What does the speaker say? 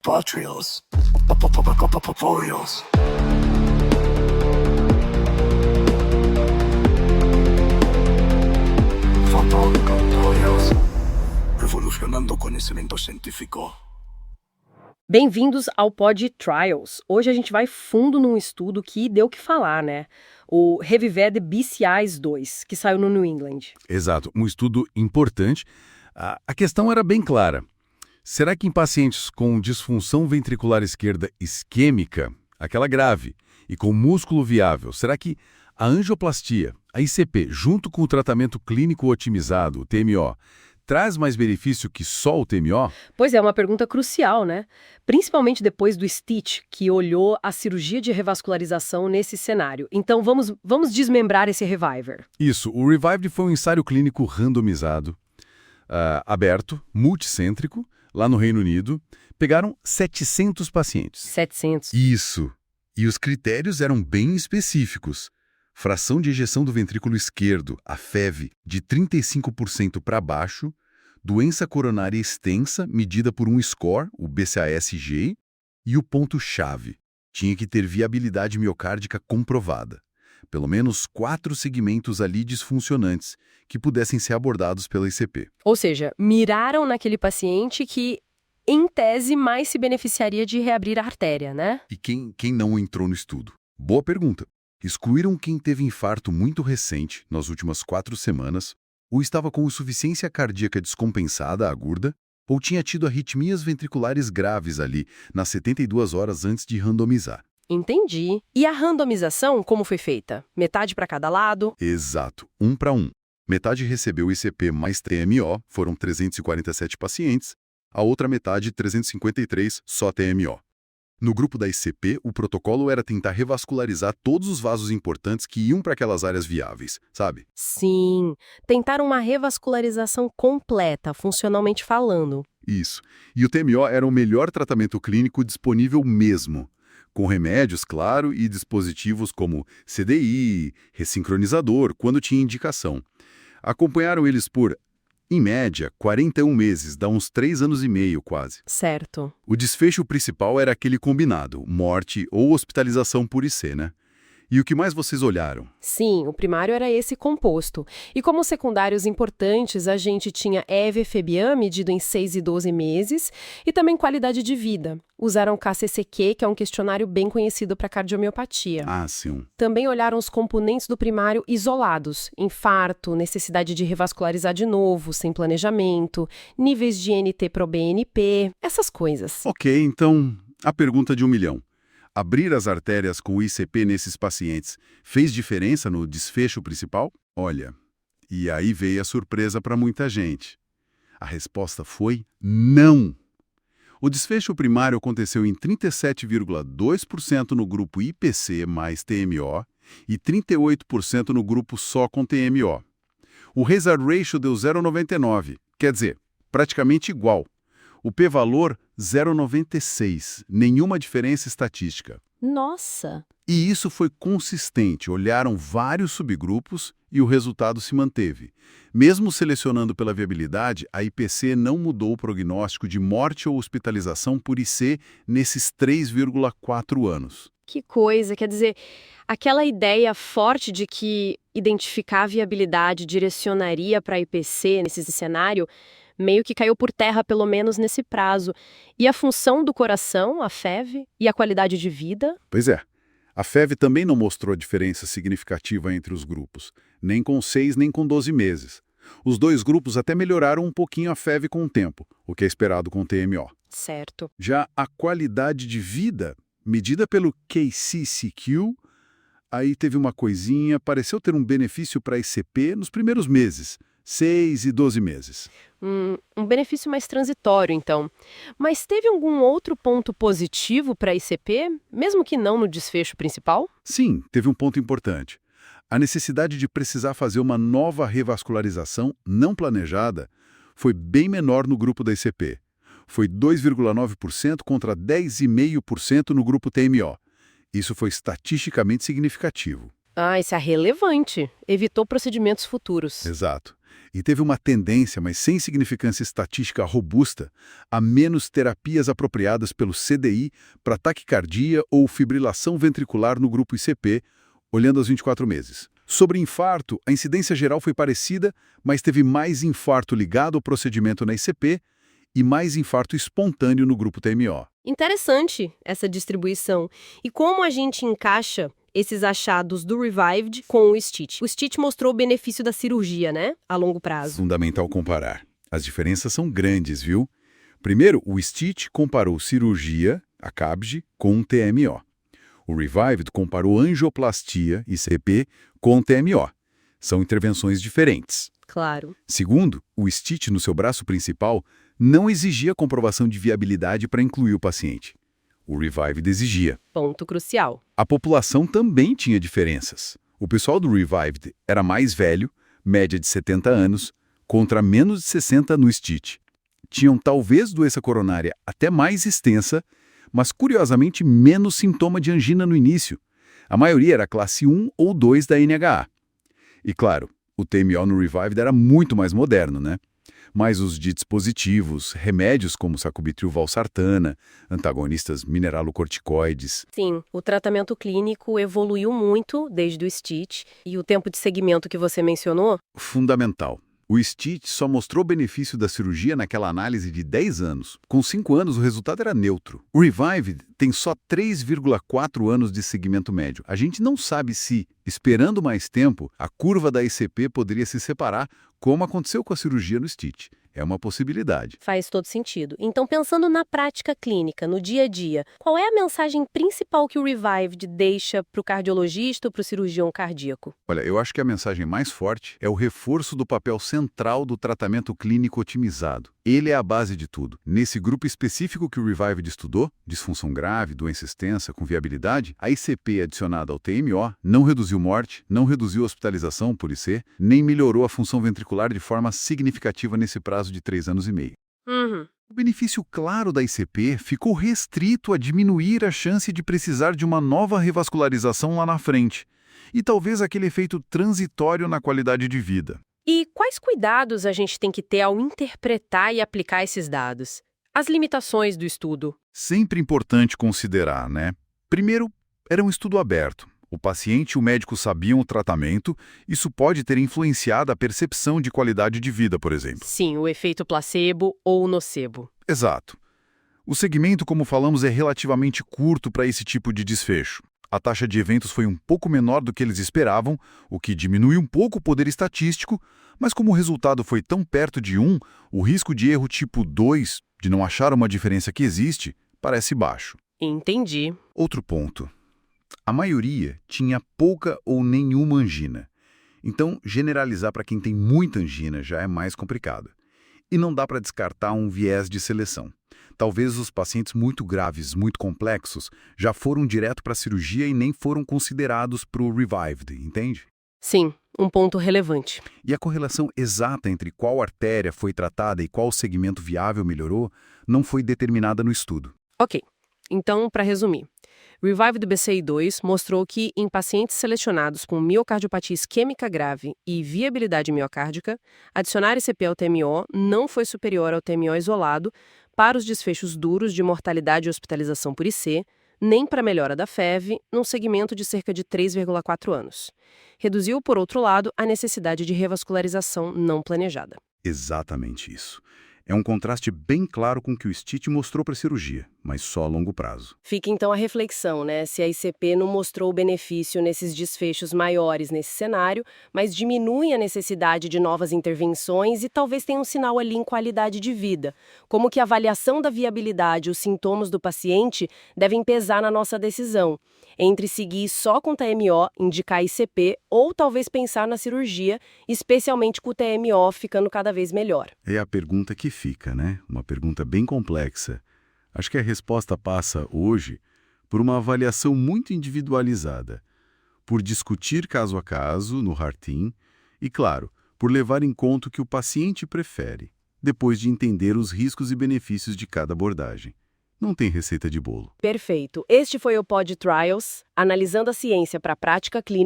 Patrios. Patrios. Patrios. Revolucionando conhecimento científico. Bem-vindos ao Pod Trials. Hoje a gente vai fundo num estudo que deu o que falar, né? O Revived BCIs 2, que saiu no New England. Exato, um estudo importante. A questão era bem clara. Será que em pacientes com disfunção ventricular esquerda isquêmica, aquela grave, e com músculo viável, será que a angioplastia, a ICP, junto com o tratamento clínico otimizado, o TMO, traz mais benefício que só o TMO? Pois é, uma pergunta crucial, né? Principalmente depois do Stitch, que olhou a cirurgia de revascularização nesse cenário. Então vamos desmembrar esse Reviver. Isso, o Revived foi um ensaio clínico randomizado, aberto, multicêntrico, lá no Reino Unido. Pegaram 700 pacientes. 700. Isso. E os critérios eram bem específicos. Fração de ejeção do ventrículo esquerdo, a FEV, de 35% para baixo, doença coronária extensa, medida por um score, o BCASG, e o ponto-chave, tinha que ter viabilidade miocárdica comprovada. Pelo menos 4 segmentos ali disfuncionantes, que pudessem ser abordados pela ICP. Ou seja, miraram naquele paciente que, em tese, mais se beneficiaria de reabrir a artéria, né? E quem não entrou no estudo? Boa pergunta. Excluíram quem teve infarto muito recente, nas últimas 4 semanas, ou estava com insuficiência cardíaca descompensada aguda, ou tinha tido arritmias ventriculares graves ali, nas 72 horas antes de randomizar. Entendi. E a randomização, como foi feita? Metade para cada lado? Exato, 1 para 1. Metade recebeu ICP mais TMO, foram 347 pacientes, a outra metade, 353, só TMO. No grupo da ICP, o protocolo era tentar revascularizar todos os vasos importantes que iam para aquelas áreas viáveis, sabe? Sim, tentaram uma revascularização completa, funcionalmente falando. Isso. E o TMO era o melhor tratamento clínico disponível mesmo, com remédios, claro, e dispositivos como CDI, ressincronizador, quando tinha indicação. Acompanharam eles por, em média, 41 meses, dá uns 3 anos e meio quase. Certo. O desfecho principal era aquele combinado, morte ou hospitalização por IC, né? E o que mais vocês olharam? Sim, o primário era esse composto. E como secundários importantes, a gente tinha EV-FEBIAN, medido em 6 e 12 meses, e também qualidade de vida. Usaram KCCQ, que é um questionário bem conhecido para cardiomiopatia. Ah, sim. Também olharam os componentes do primário isolados, infarto, necessidade de revascularizar de novo, sem planejamento, níveis de NT-proBNP, essas coisas. Ok, então, a pergunta de 1 milhão. Abrir as artérias com o ICP nesses pacientes fez diferença no desfecho principal? Olha, e aí veio a surpresa para muita gente. A resposta foi não. O desfecho primário aconteceu em 37,2% no grupo IPC mais TMO e 38% no grupo só com TMO. O hazard ratio deu 0,99, quer dizer, praticamente igual. O p-valor, 0,96, nenhuma diferença estatística. Nossa! E isso foi consistente, olharam vários subgrupos e o resultado se manteve. Mesmo selecionando pela viabilidade, a IPC não mudou o prognóstico de morte ou hospitalização por IC nesses 3,4 anos. Que coisa, quer dizer, aquela ideia forte de que identificar a viabilidade direcionaria para a IPC nesse cenário meio que caiu por terra, pelo menos nesse prazo. E a função do coração, a FEV, e a qualidade de vida? Pois é. A FEV também não mostrou diferença significativa entre os grupos, nem com 6 nem com 12 meses. Os dois grupos até melhoraram um pouquinho a FEV com o tempo, o que é esperado com o TMO. Certo. Já a qualidade de vida, medida pelo KCCQ, aí teve uma coisinha, pareceu ter um benefício para a ICP nos primeiros meses, 6 e 12 meses. Um benefício mais transitório, então. Mas teve algum outro ponto positivo para a ICP, mesmo que não no desfecho principal? Sim, teve um ponto importante. A necessidade de precisar fazer uma nova revascularização não planejada foi bem menor no grupo da ICP. Foi 2,9% contra 10,5% no grupo TMO. Isso foi estatisticamente significativo. Ah, isso é relevante. Evitou procedimentos futuros. Exato. E teve uma tendência, mas sem significância estatística robusta, a menos terapias apropriadas pelo CDI para taquicardia ou fibrilação ventricular no grupo ICP, olhando aos 24 meses. Sobre infarto, a incidência geral foi parecida, mas teve mais infarto ligado ao procedimento na ICP e mais infarto espontâneo no grupo TMO. Interessante essa distribuição. E como a gente encaixa esses achados do Revived com o STITCH? O STITCH mostrou o benefício da cirurgia, né? A longo prazo. Fundamental comparar. As diferenças são grandes, viu? Primeiro, o STITCH comparou cirurgia, a CABG, com TMO. O Revived comparou angioplastia, ICP, com TMO. São intervenções diferentes. Claro. Segundo, o STITCH no seu braço principal não exigia comprovação de viabilidade para incluir o paciente. O Revived exigia. Ponto crucial. A população também tinha diferenças. O pessoal do Revived era mais velho, média de 70 anos, contra menos de 60 no STITCH. Tinham talvez doença coronária até mais extensa, mas curiosamente menos sintoma de angina no início. A maioria era classe 1 ou 2 da NHA. E claro, o TMO no Revived era muito mais moderno, né? Mas os dispositivos, remédios como sacubitril/valsartana, antagonistas mineralocorticoides. Sim, o tratamento clínico evoluiu muito desde o STITCH e o tempo de segmento que você mencionou. Fundamental. O STITCH só mostrou benefício da cirurgia naquela análise de 10 anos. Com 5 anos, o resultado era neutro. O Revived tem só 3,4 anos de segmento médio. A gente não sabe se, esperando mais tempo, a curva da ICP poderia se separar, como aconteceu com a cirurgia no STITCH. É uma possibilidade. Faz todo sentido. Então, pensando na prática clínica, no dia a dia, qual é a mensagem principal que o Revived deixa para o cardiologista ou para o cirurgião cardíaco? Olha, eu acho que a mensagem mais forte é o reforço do papel central do tratamento clínico otimizado. Ele é a base de tudo. Nesse grupo específico que o Revived estudou, disfunção grave, doença extensa, com viabilidade, a ICP adicionada ao TMO não reduziu morte, não reduziu hospitalização por IC, nem melhorou a função ventricular de forma significativa nesse prazo de 3 anos e meio. O benefício claro da ICP ficou restrito a diminuir a chance de precisar de uma nova revascularização lá na frente, e talvez aquele efeito transitório na qualidade de vida. E quais cuidados a gente tem que ter ao interpretar e aplicar esses dados? As limitações do estudo. Sempre importante considerar, né? Primeiro, era um estudo aberto. O paciente e o médico sabiam o tratamento, isso pode ter influenciado a percepção de qualidade de vida, por exemplo. Sim, o efeito placebo ou nocebo. Exato. O segmento, como falamos, é relativamente curto para esse tipo de desfecho. A taxa de eventos foi um pouco menor do que eles esperavam, o que diminui um pouco o poder estatístico, mas como o resultado foi tão perto de 1, o risco de erro tipo 2, de não achar uma diferença que existe, parece baixo. Entendi. Outro ponto. A maioria tinha pouca ou nenhuma angina. Então, generalizar para quem tem muita angina já é mais complicado. E não dá para descartar um viés de seleção. Talvez os pacientes muito graves, muito complexos, já foram direto para a cirurgia e nem foram considerados para o Revived, entende? Sim, um ponto relevante. E a correlação exata entre qual artéria foi tratada e qual segmento viável melhorou não foi determinada no estudo. Ok, então, para resumir. Revived BCI2 mostrou que, em pacientes selecionados com miocardiopatia isquêmica grave e viabilidade miocárdica, adicionar ICP ao TMO não foi superior ao TMO isolado para os desfechos duros de mortalidade e hospitalização por IC, nem para a melhora da FEV, num segmento de cerca de 3,4 anos. Reduziu, por outro lado, a necessidade de revascularização não planejada. Exatamente isso. É um contraste bem claro com o que o STITCH mostrou para a cirurgia, mas só a longo prazo. Fica então a reflexão, né? Se a ICP não mostrou o benefício nesses desfechos maiores nesse cenário, mas diminui a necessidade de novas intervenções e talvez tenha um sinal ali em qualidade de vida. Como que a avaliação da viabilidade e os sintomas do paciente devem pesar na nossa decisão, entre seguir só com TMO, indicar ICP, ou talvez pensar na cirurgia, especialmente com o TMO ficando cada vez melhor. É a pergunta que fica, né? Uma pergunta bem complexa. Acho que a resposta passa, hoje, por uma avaliação muito individualizada, por discutir caso a caso, no Heart-In, e, claro, por levar em conta o que o paciente prefere, depois de entender os riscos e benefícios de cada abordagem. Não tem receita de bolo. Perfeito. Este foi o Pod Trials, analisando a ciência para a prática clínica.